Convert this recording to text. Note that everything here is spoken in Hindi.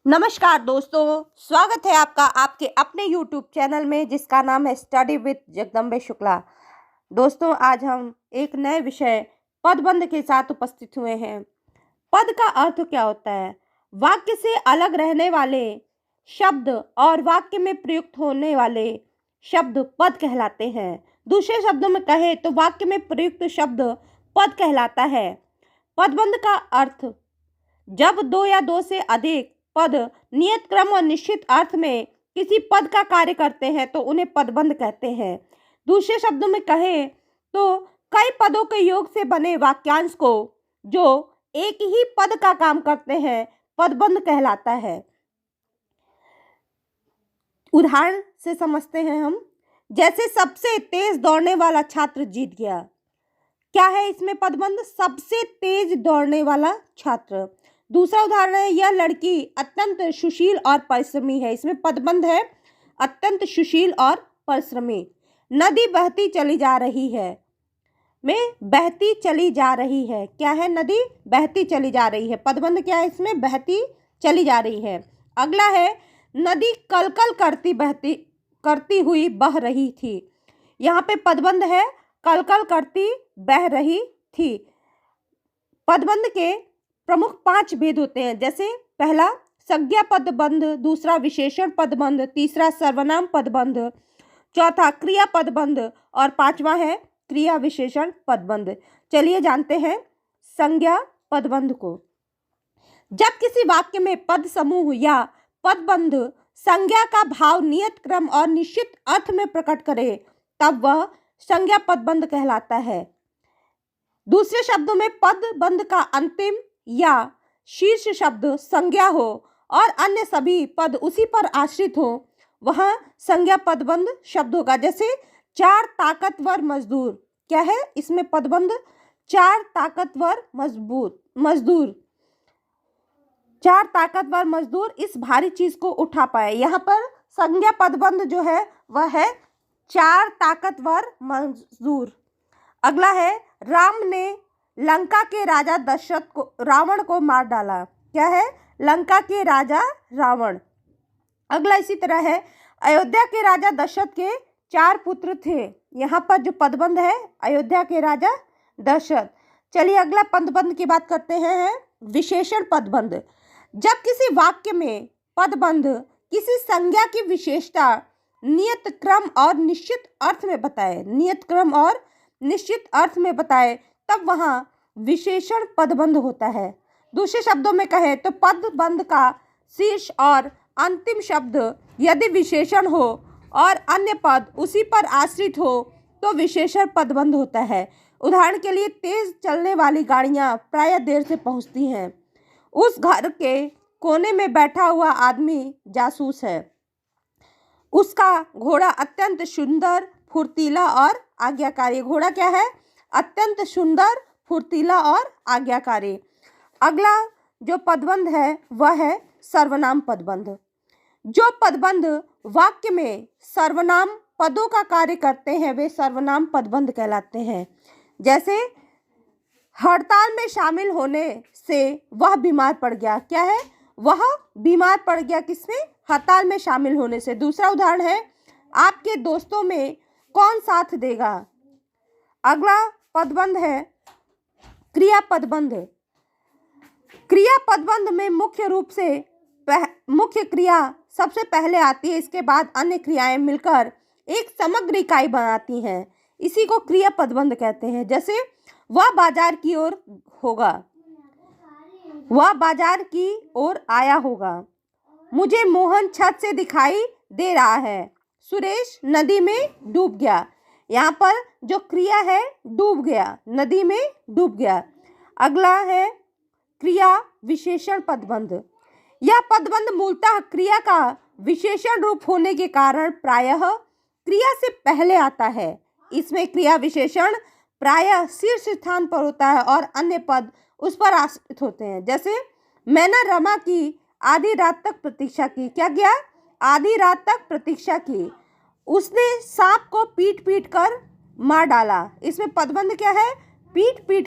नमस्कार दोस्तों, स्वागत है आपका आपके अपने YouTube चैनल में जिसका नाम है स्टडी विद जगदम्बे शुक्ला। दोस्तों, आज हम एक नए विषय पदबंध के साथ उपस्थित हुए हैं। पद का अर्थ क्या होता है? वाक्य से अलग रहने वाले शब्द और वाक्य में प्रयुक्त होने वाले शब्द पद कहलाते हैं। दूसरे शब्दों में कहें तो वाक्य में प्रयुक्त शब्द पद कहलाता है। पदबंध का अर्थ जब दो या दो से अधिक पद नियत क्रम और निश्चित अर्थ में किसी पद का कार्य करते हैं तो उन्हें पदबंध कहते हैं। दूसरे शब्दों में कहें तो कई पदों के योग से बने वाक्यांश को जो एक ही पद का काम करते हैं पदबंध कहलाता है। उदाहरण से समझते हैं हम। जैसे सबसे तेज दौड़ने वाला छात्र जीत गया। क्या है इसमें पदबंध? सबसे तेज दौड़ने वाला छात्र। दूसरा उदाहरण है, यह लड़की अत्यंत सुशील और परिश्रमी है। इसमें पदबंध है अत्यंत सुशील और परिश्रमी। नदी बहती चली जा रही है में बहती चली जा रही है। क्या है? नदी बहती चली जा रही है। पदबंध क्या है इसमें? बहती चली जा रही है। अगला है, नदी कलकल करती हुई बह रही थी। यहाँ पे पदबंध है कलकल करती बह रही थी। पदबंध के प्रमुख 5 भेद होते हैं। जैसे पहला संज्ञा पदबंध, दूसरा विशेषण पदबंध, तीसरा सर्वनाम पदबंध, चौथा क्रिया पदबंध और 5वां है क्रिया विशेषण पदबंध। चलिए जानते हैं संज्ञा पदबंध को। जब किसी वाक्य में पद समूह या पदबंध संज्ञा का भाव नियत क्रम और निश्चित अर्थ में प्रकट करे तब वह संज्ञा पदबंध कहलाता है। दूसरे शब्दों में पदबंध का अंतिम या शीर्ष शब्द संज्ञा हो और अन्य सभी पद उसी पर आश्रित हो, वहां संज्ञा पदबंध शब्द होगा। जैसे 4 ताकतवर मजदूर। क्या है इसमें पदबंध? 4 ताकतवर मजदूर 4 ताकतवर मजदूर इस भारी चीज को उठा पाए। यहाँ पर संज्ञा पदबंध जो है वह है 4 ताकतवर मजदूर। अगला है, राम ने लंका के राजा रावण को मार डाला। क्या है? लंका के राजा रावण। अगला इसी तरह है, अयोध्या के राजा दशरथ के 4 पुत्र थे। यहाँ पर जो पदबंध है अयोध्या के राजा दशरथ। चलिए अगला पदबंध की बात करते हैं, विशेषण पदबंध। जब किसी वाक्य में पदबंध किसी संज्ञा की विशेषता नियत क्रम और निश्चित अर्थ में बताए, नियत क्रम और निश्चित अर्थ में बताए तब वहाँ विशेषण पदबंध होता है। दूसरे शब्दों में कहें तो पदबंध का शीर्ष और अंतिम शब्द यदि विशेषण हो और अन्य पद उसी पर आश्रित हो तो विशेषण पदबंध होता है। उदाहरण के लिए, तेज चलने वाली गाड़ियाँ प्रायः देर से पहुँचती हैं। उस घर के कोने में बैठा हुआ आदमी जासूस है। उसका घोड़ा अत्यंत सुंदर, फुर्तीला और आज्ञाकारी। घोड़ा क्या है? अत्यंत सुंदर, फुर्तीला और आज्ञाकारी। अगला जो पदबंध है वह है सर्वनाम पदबंध। जो पदबंध वाक्य में सर्वनाम पदों का कार्य करते हैं वे सर्वनाम पदबंध कहलाते हैं। जैसे हड़ताल में शामिल होने से वह बीमार पड़ गया। क्या है? वह बीमार पड़ गया। किसमें? हड़ताल में शामिल होने से। दूसरा उदाहरण है, आपके दोस्तों में कौन साथ देगा। अगला पदबंध है क्रिया पदबंध। क्रिया पदबंध में मुख्य रूप से मुख्य क्रिया सबसे पहले आती है, इसके बाद अन्य क्रियाएं मिलकर एक समग्र इकाई बनाती हैं। इसी को क्रिया पदबंध कहते हैं। जैसे वह बाजार की ओर होगा, वह बाजार की ओर आया होगा। मुझे मोहन छत से दिखाई दे रहा है। सुरेश नदी में डूब गया। यहाँ पर जो क्रिया है डूब गया, नदी में डूब गया। अगला है क्रिया विशेषण पदबंध। यह पदबंध मूलतः क्रिया का विशेषण रूप होने के कारण प्रायः क्रिया से पहले आता है। इसमें क्रिया विशेषण प्रायः शीर्ष स्थान पर होता है और अन्य पद उस पर आश्रित होते हैं। जैसे मैंने रमा की आधी रात तक प्रतीक्षा की। क्या किया? आधी रात तक प्रतीक्षा की। उसने सांप को पीट पीट कर मार डाला। इसमें पदबंध क्या है? पीट पीट